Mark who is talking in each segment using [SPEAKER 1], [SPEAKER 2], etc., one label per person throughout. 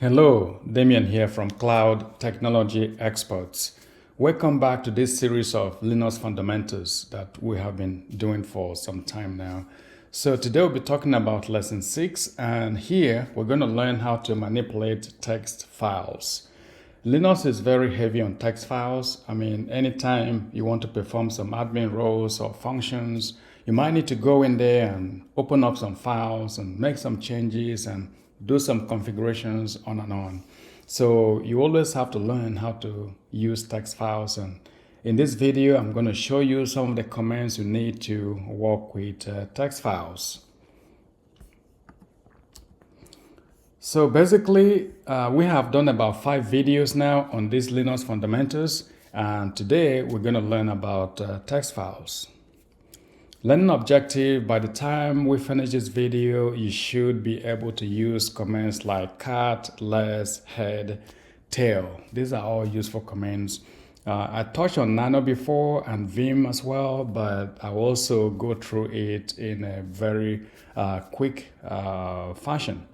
[SPEAKER 1] Hello, Damien here from Cloud Technology Experts. Welcome back to this series of Linux fundamentals that we have been doing for some time now. So today we'll be talking about lesson 6, and here we're going to learn how to manipulate text files. Linux is very heavy on text files. Anytime you want to perform some admin roles or functions, you might need to go in there and open up some files and make some changes and do some configurations on and on. So you always have to learn how to use text files. And in this video, I'm going to show you some of the commands you need to work with text files. So basically, we have done about 5 videos now on these Linux fundamentals. And today we're going to learn about text files. Learning objective: by the time we finish this video, you should be able to use commands like cat, less, head, tail. These are all useful commands. I touched on nano before and vim as well, but I will also go through it in a very quick fashion.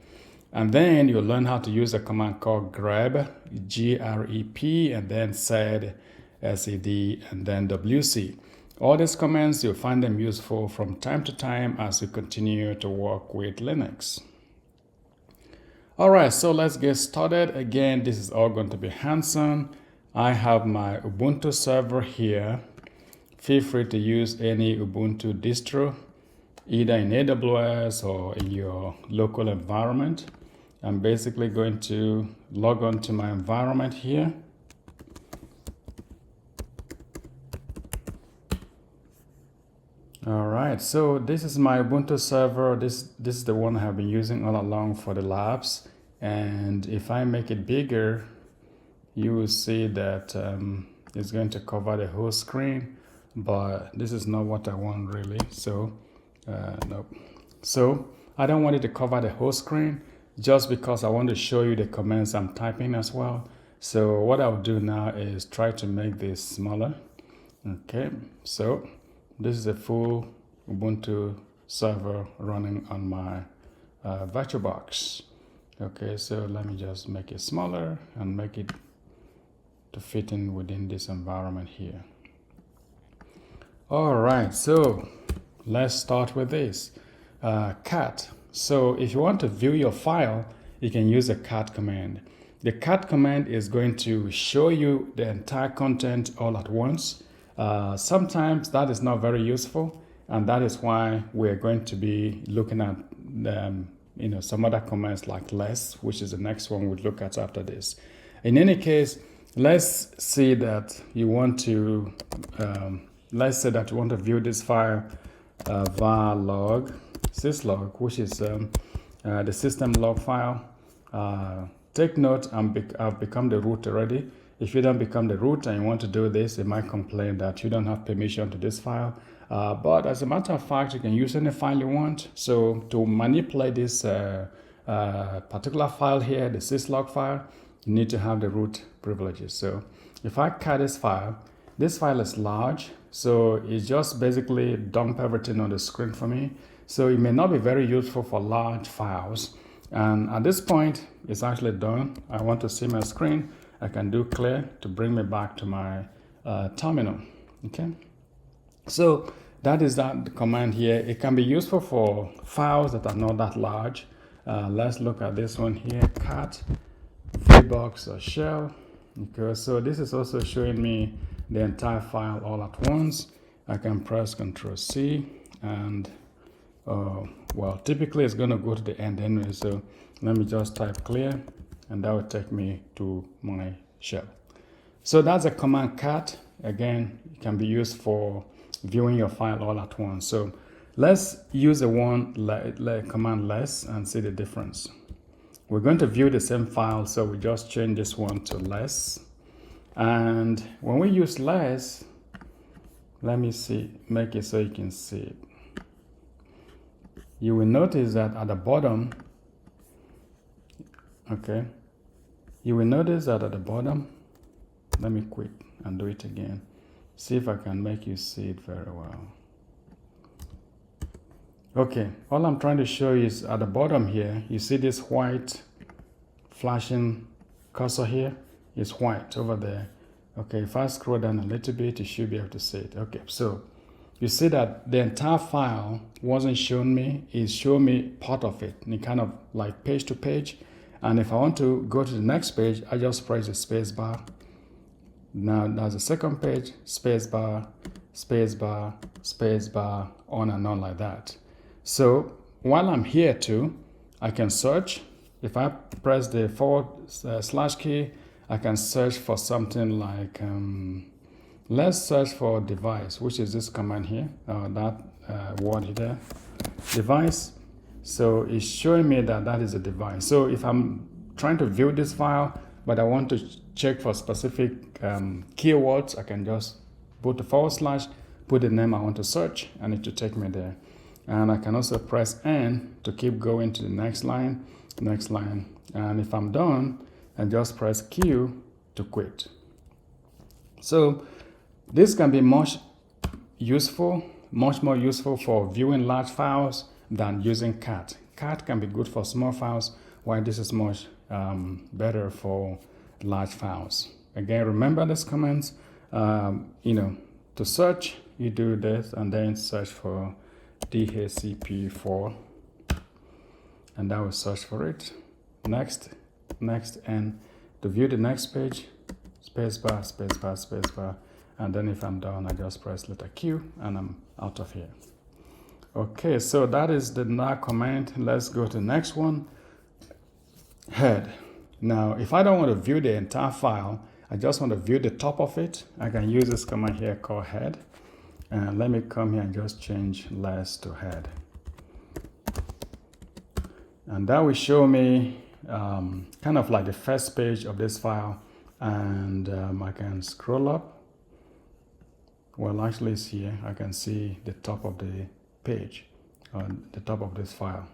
[SPEAKER 1] And then you'll learn how to use a command called grep, G-R-E-P, and then sed, S-E-D, and then W-C. All these commands, you'll find them useful from time to time as you continue to work with Linux. All right, so let's get started. Again, this is all going to be hands-on. I have my Ubuntu server here. Feel free to use any Ubuntu distro, either in AWS or in your local environment. I'm basically going to log on to my environment here. All right, so this is my Ubuntu server. This is the one I have been using all along for the labs. And if I make it bigger, you will see that it's going to cover the whole screen, but this is not what I want really. So, nope. So I don't want it to cover the whole screen just because I want to show you the commands I'm typing as well. So what I'll do now is try to make this smaller. Okay, so this is a full Ubuntu server running on my VirtualBox. Okay, so let me just make it smaller and make it to fit in within this environment here. All right, so let's start with this. Cat. So if you want to view your file, you can use the cat command. The cat command is going to show you the entire content all at once. Sometimes that is not very useful, and that is why we're going to be looking at some other commands like less, which is the next one we'll look at after this. In any case, let's say that you want to view this file var log syslog, which is the system log file. Take note, I've become the root already. If you don't become the root and you want to do this, it might complain that you don't have permission to this file. But as a matter of fact, you can use any file you want. So to manipulate this particular file here, the syslog file, you need to have the root privileges. So if I cut this file is large, so it just basically dump everything on the screen for me. So it may not be very useful for large files. And at this point, it's actually done. I want to see my screen. I can do clear to bring me back to my terminal. Okay, so that is that command here. It can be useful for files that are not that large. Let's look at this one here, cat vbox or shell. Okay, so this is also showing me the entire file all at once. I can press Ctrl C and well, typically it's going to go to the end anyway. So let me just type clear, and that will take me to my shell. So that's a command cat. Again, it can be used for viewing your file all at once. So let's use the one command less and see the difference. We're going to view the same file, so we just change this one to less. And when we use less, let me make it so you can see it. You will notice that at the bottom, okay, you will notice that at the bottom, let me quit and do it again. See if I can make you see it very well. Okay, all I'm trying to show you is at the bottom here, you see this white flashing cursor here is white over there. Okay, if I scroll down a little bit, you should be able to see it. Okay, so you see that the entire file wasn't showing me, it's showing me part of it, and it kind of like page to page. And if I want to go to the next page, I just press the space bar. Now there's a second page, space bar, space bar, space bar, on and on like that. So while I'm here too, I can search. If I press the / key, I can search for something like, let's search for device, which is this command here, that word there, device. So it's showing me that that is a device. So if I'm trying to view this file, but I want to check for specific keywords, I can just put the /, put the name I want to search, and it will take me there. And I can also press N to keep going to the next line. And if I'm done, I just press Q to quit. So this can be much more useful for viewing large files than using cat. Cat can be good for small files, while this is much better for large files. Again, remember these commands. To search, you do this and then search for DHCP4, and that will search for it. Next, and to view the next page, spacebar, spacebar, spacebar, and then if I'm done, I just press letter Q and I'm out of here. Okay, so that is the nano command. Let's go to the next one, head. Now, if I don't want to view the entire file, I just want to view the top of it, I can use this command here called head. And let me come here and just change less to head. And that will show me kind of like the first page of this file. And I can scroll up. Well, actually it's here. I can see the top of the page, on the top of this file.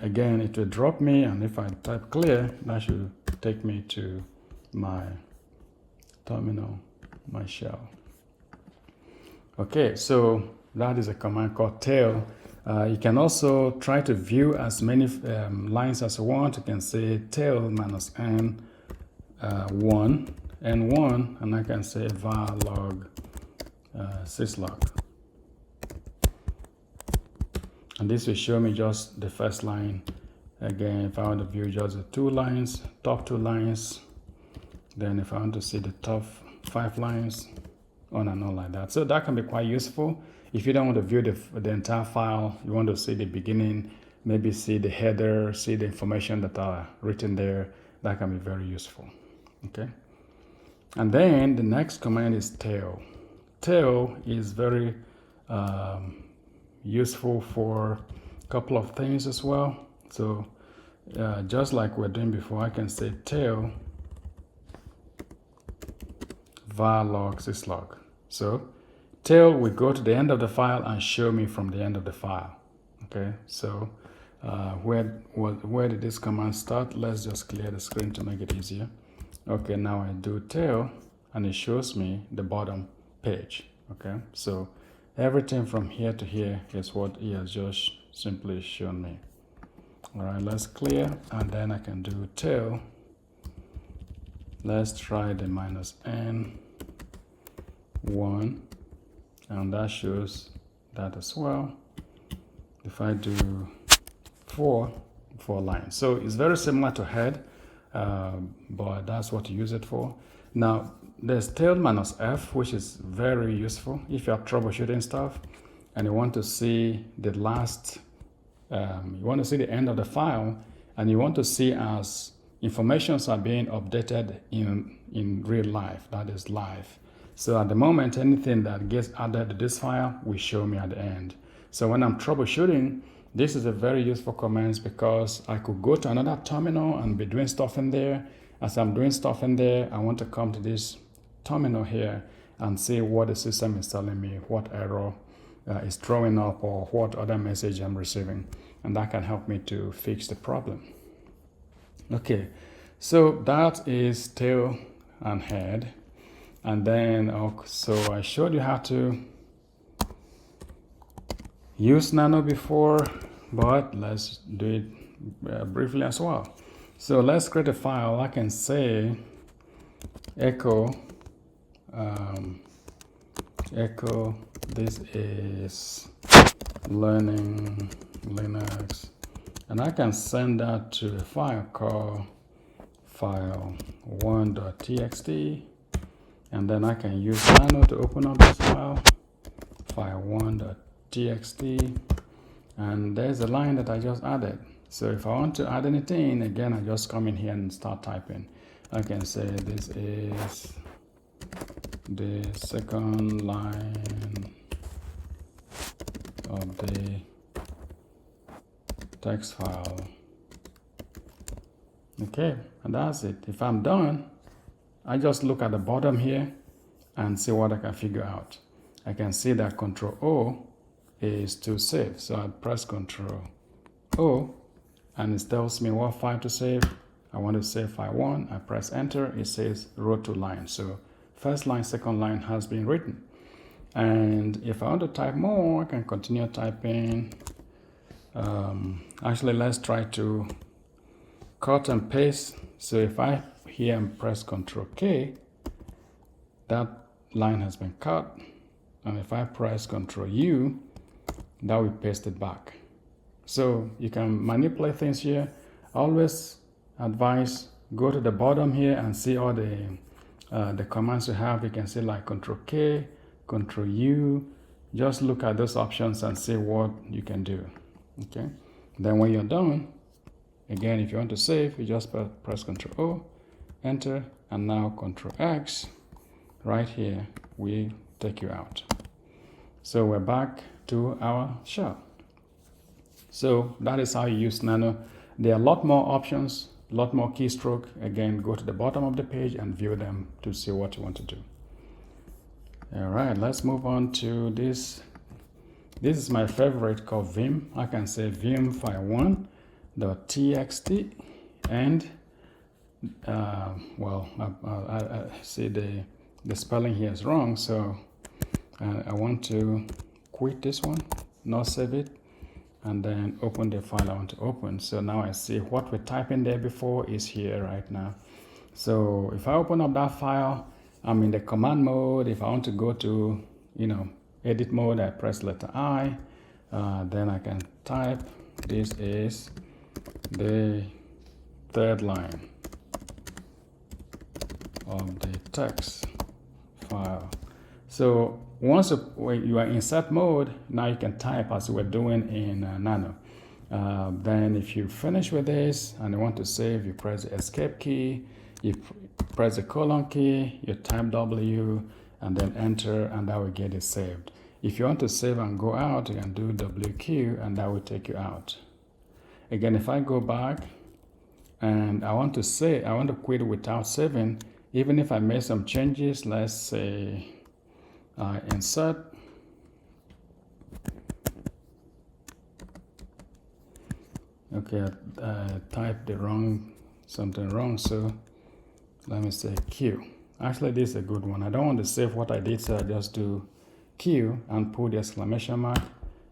[SPEAKER 1] Again, it will drop me, and if I type clear, that should take me to my terminal, my shell. Okay, so that is a command called tail. You can also try to view as many lines as you want. You can say tail -n1, n1, and I can say var log syslog. And this will show me just the first line. Again, if I want to view just the top two lines, then if I want to see the top 5 lines, on and on like that. So that can be quite useful. If you don't want to view the entire file, you want to see the beginning, maybe see the header, see the information that are written there, that can be very useful. Okay. And then the next command is tail. Tail is very useful for a couple of things as well. So just like we're doing before, I can say tail var log syslog. So tail will go to the end of the file and show me from the end of the file. Okay, so where did this command start? Let's just clear the screen to make it easier. Okay, now I do tail and it shows me the bottom page. Okay, so everything from here to here is what he has just simply shown me. All right, let's clear, and then I can do tail. Let's try the -n1, and that shows that as well. If I do 4 lines, so it's very similar to head, but that's what you use it for. Now there's tail -f, which is very useful if you're troubleshooting stuff and you want to see the last, you want to see the end of the file, and you want to see as informations are being updated in real life, that is live. So at the moment, anything that gets added to this file will show me at the end. So when I'm troubleshooting, this is a very useful command because I could go to another terminal and be doing stuff in there. As I'm doing stuff in there, I want to come to this terminal here and see what the system is telling me, what error is throwing up, or what other message I'm receiving. And that can help me to fix the problem. Okay, so that is tail and head. And then, so I showed you how to use nano before, but let's do it briefly as well. So let's create a file. I can say echo echo this is learning Linux, and I can send that to a file called file1.txt, and then I can use nano to open up this file, file1.txt, and there's a line that I just added. So if I want to add anything, again, I just come in here and start typing. I can say this is the second line of the text file. Okay, and that's it. If I'm done, I just look at the bottom here and see what I can figure out. I can see that Control O is to save. So I press Control O and it tells me what file to save. I want to save file 1. I press enter. It says row to line. So first line, second line has been written. And if I want to type more, I can continue typing. Actually, let's try to cut and paste. So if I here and press Control K, that line has been cut. And if I press Control U, that will paste it back. So you can manipulate things here. Always advise, go to the bottom here and see all the commands you have. You can see like Control K, Control U. Just look at those options and see what you can do. Okay. Then when you're done, again, if you want to save, you just press Control O, enter, and now Control X. Right here, we take you out. So we're back to our shell. So that is how you use Nano. There are a lot more options, a lot more keystroke. Again, go to the bottom of the page and view them to see what you want to do. All right, let's move on to this. This is my favorite called Vim. I can say Vim file1.txt, and well, I see the spelling here is wrong, so I want to quit this one, not save it, and then open the file I want to open. So now I see what we typed in there before is here right now. So if I open up that file, I'm in the command mode. If I want to go to, edit mode, I press letter I. Then I can type, this is the third line of the text file. So once you are in insert mode, now you can type as we're doing in Nano. Then if you finish with this and you want to save, you press the escape key, you press the colon key, you type W, and then enter, and that will get it saved. If you want to save and go out, you can do WQ, and that will take you out. Again, if I go back and I want to quit without saving, even if I made some changes, let's say insert. Okay, I typed something wrong, so let me say Q. Actually, this is a good one. I don't want to save what I did, so I just do Q and put the exclamation mark,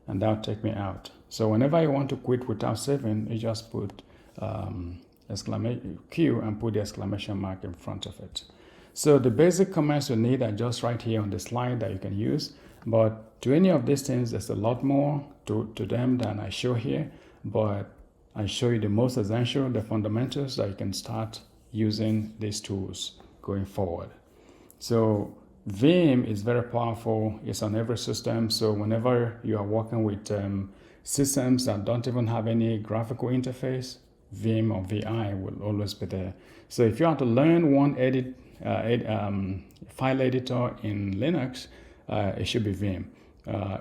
[SPEAKER 1] and that'll take me out. So whenever you want to quit without saving, you just put exclamation Q and put the exclamation mark in front of it. So the basic commands you need are just right here on the slide that you can use. But to any of these things, there's a lot more to them than I show here. But I show you the most essential, the fundamentals that you can start using these tools going forward. So Vim is very powerful. It's on every system. So whenever you are working with systems that don't even have any graphical interface, Vim or VI will always be there. So if you want to learn one file editor in Linux, it should be Vim.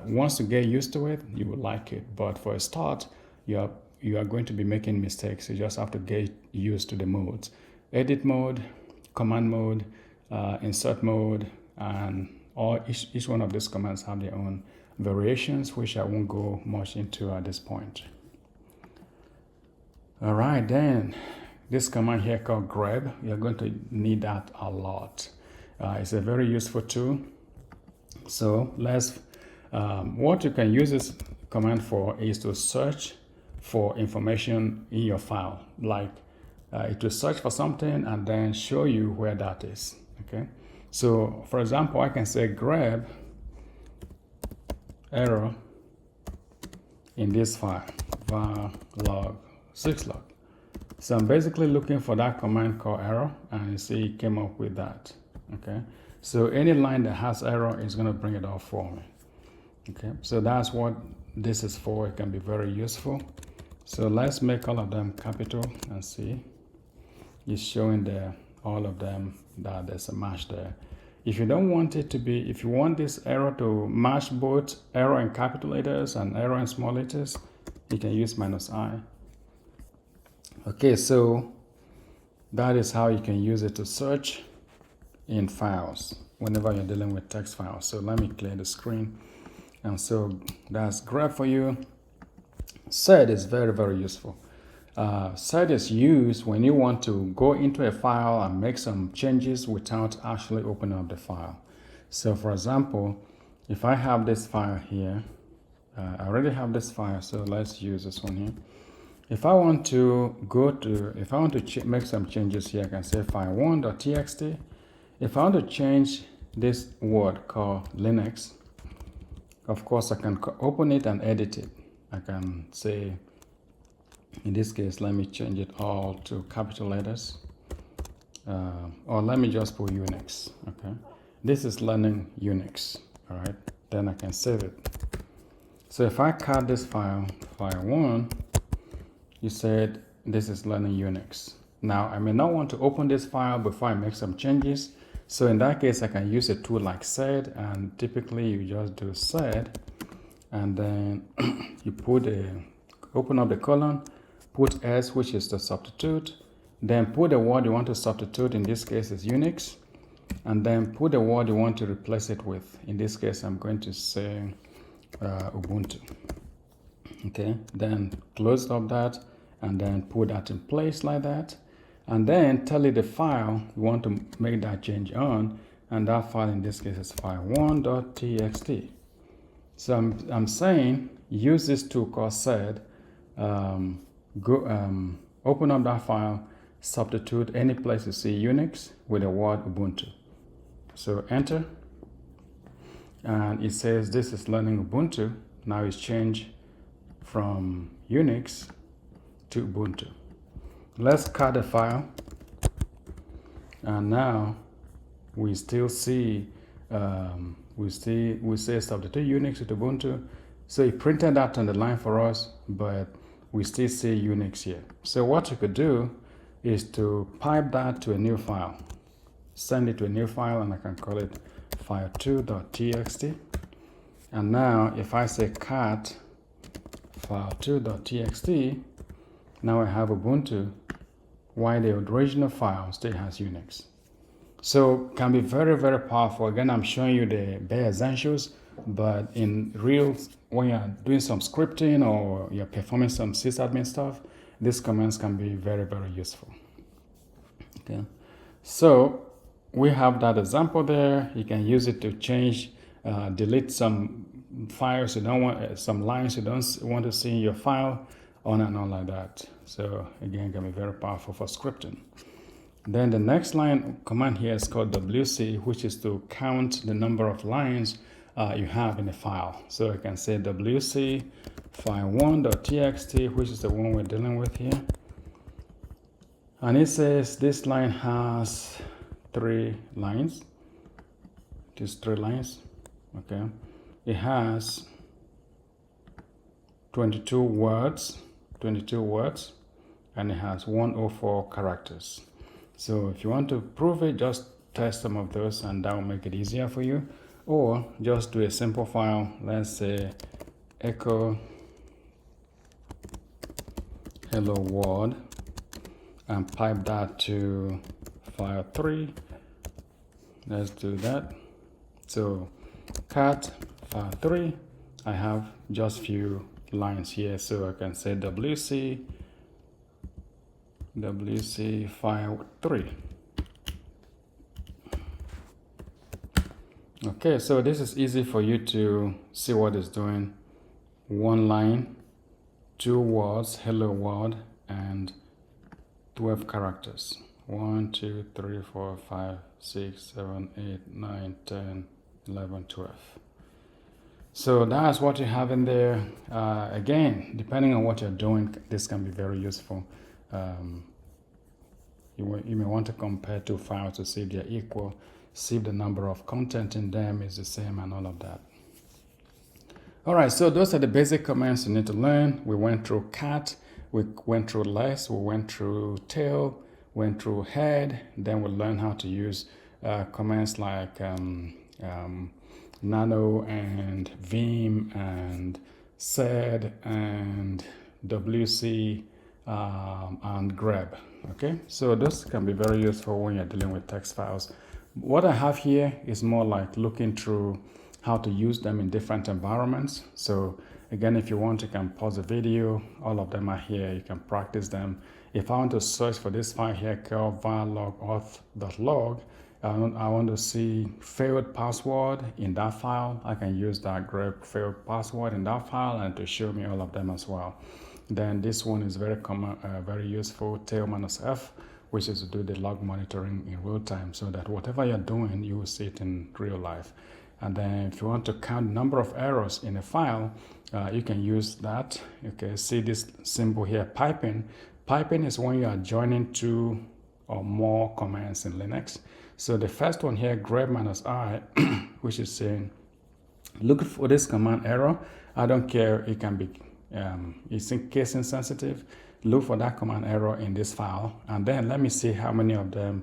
[SPEAKER 1] Once you get used to it, you will like it. But for a start, you are going to be making mistakes. You just have to get used to the modes. Edit mode, command mode, insert mode, and each one of these commands have their own variations, which I won't go much into at this point. All right, then this command here called grep, you're going to need that a lot. It's a very useful tool. So what you can use this command for is to search for information in your file, like it will search for something and then show you where that is. Okay, so for example, I can say grep error in this file var log 6log. So I'm basically looking for that command called error, and you see it came up with that. Okay, so any line that has error is going to bring it up for me. Okay, so that's what this is for. It can be very useful. So let's make all of them capital and see. It's showing there all of them that there's a match there. If you don't want it to be, if you want this error to match both error in capital letters and error in small letters, you can use -i. Okay, so that is how you can use it to search in files whenever you're dealing with text files. So let me clear the screen. And so that's grep for you. Sed is very, very useful. Sed is used when you want to go into a file and make some changes without actually opening up the file. So for example, if I have this file here, I already have this file, so let's use this one here. If I want to make some changes here, I can say file1.txt. If I want to change this word called Linux, of course I can open it and edit it. I can say, in this case, let me change it all to capital letters. Or let me just put Unix, okay? This is learning Unix, all right? Then I can save it. So if I cut this file 1, you said this is learning Unix. Now, I may not want to open this file before I make some changes. So in that case, I can use a tool like sed, and typically you just do sed, and then you open up the colon, put S, which is the substitute, then put the word you want to substitute, in this case is Unix, and then put the word you want to replace it with. In this case, I'm going to say Ubuntu. Okay, then close up that, and then put that in place like that, and then tell it the file you want to make that change on, and that file in this case is file1.txt. So I'm saying use this tool called sed, open up that file, substitute any place you see Unix with the word Ubuntu. So enter, and it says this is learning Ubuntu. Now it's changed from Unix to Ubuntu. Let's cut the file, and now we still see we say substitute Unix to Ubuntu. So it printed that on the line for us, but we still see Unix here. So what you could do is to pipe that to a new file, send it to a new file, and I can call it file2.txt. And now if I say cat file2.txt, now I have Ubuntu, while the original file still has Unix. So can be very, very powerful. Again, I'm showing you the bare essentials, but in real, when you're doing some scripting or you're performing some sysadmin stuff, these commands can be very, very useful. Okay, so we have that example there. You can use it to change, delete some files you don't want, some lines you don't want to see in your file, on and on like that. So again, can be very powerful for scripting. Then the next line command here is called WC, which is to count the number of lines you have in a file. So I can say WC file1.txt, which is the one we're dealing with here. And it says this line has 3 lines. Just 3 lines. Okay. It has 22 words, and it has 104 characters. So if you want to prove it, just test some of those, and that will make it easier for you. Or just do a simple file. Let's say echo hello world, and pipe that to file 3. Let's do that. So cat file 3, I have just few lines here, so I can say WC file 3. Okay, so this is easy for you to see what it's doing. 1 line, 2 words, hello world, and 12 characters. 1, 2, 3, 4, 5, 6, 7, 8, 9, 10, 11, 12. So that's what you have in there. Again, depending on what you're doing, this can be very useful. You may want to compare two files to see if they're equal, see if the number of content in them is the same, and all of that. All right, so those are the basic commands you need to learn. We went through cat, we went through less, we went through tail, went through head, then we learned how to use commands like nano and vim and sed and wc and grep. Okay, so this can be very useful when you're dealing with text files. What I have here is more like looking through how to use them in different environments. So again, if you want, you can pause the video. All of them are here. You can practice them. If I want to search for this file here, called var-log auth.log, I want to see failed password in that file. I can use that grep failed password in that file and to show me all of them as well. Then this one is very common, very useful, tail-f, which is to do the log monitoring in real time, so that whatever you're doing, you will see it in real life. And then if you want to count the number of errors in a file, you can use that. Okay, see this symbol here, piping. Piping is when you are joining two or more commands in Linux. So the first one here, grep -i, which is saying, look for this command error. I don't care, it can be, it's case insensitive. Look for that command error in this file, and then let me see how many of them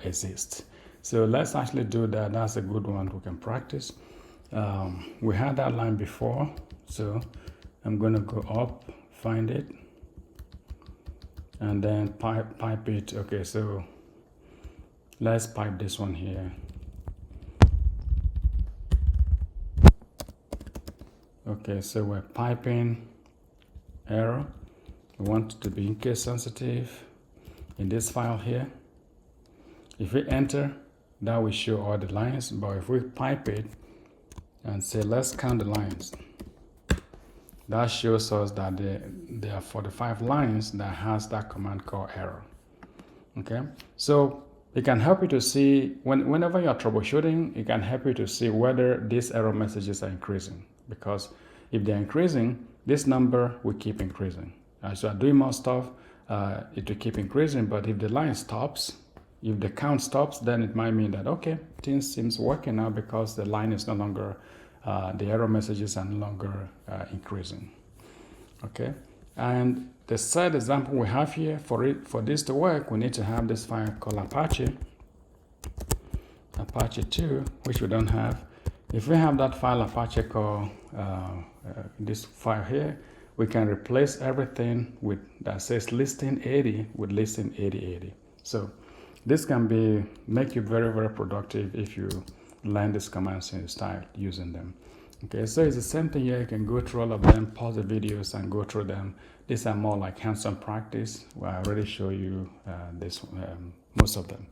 [SPEAKER 1] exist. So let's actually do that. That's a good one we can practice. We had that line before, so I'm going to go up, find it, and then pipe it. Okay, so let's pipe this one here. Okay, so we're piping error. We want it to be case sensitive in this file here. If we enter, that will show all the lines, but if we pipe it and say let's count the lines, that shows us that there are 45 lines that has that command called error. Okay, so it can help you to see whenever you're troubleshooting, it can help you to see whether these error messages are increasing, because if they're increasing, this number will keep increasing. As you are doing more stuff, it will keep increasing, but if the line stops, if the count stops, then it might mean that, okay, things seems working now because the line is no longer, the error messages are no longer increasing. Okay, and the third example we have here, for this to work, we need to have this file called Apache 2, which we don't have. If we have that file Apache called this file here, we can replace everything with that says listing 80 with listing 8080. So this can make you very, very productive if you learn these commands and you start using them. Okay, so it's the same thing here. You can go through all of them, pause the videos and go through them. These are more like hands-on practice, where I already show you most of them.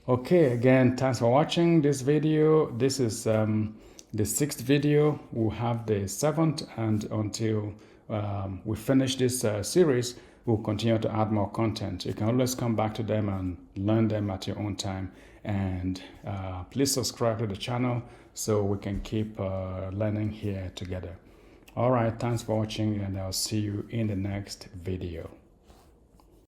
[SPEAKER 1] Okay, again, thanks for watching this video. This is the 6th video. We'll have the 7th, and until we finish this series, we'll continue to add more content. You can always come back to them and learn them at your own time. And please subscribe to the channel so we can keep learning here together. All right, thanks for watching, and I'll see you in the next video.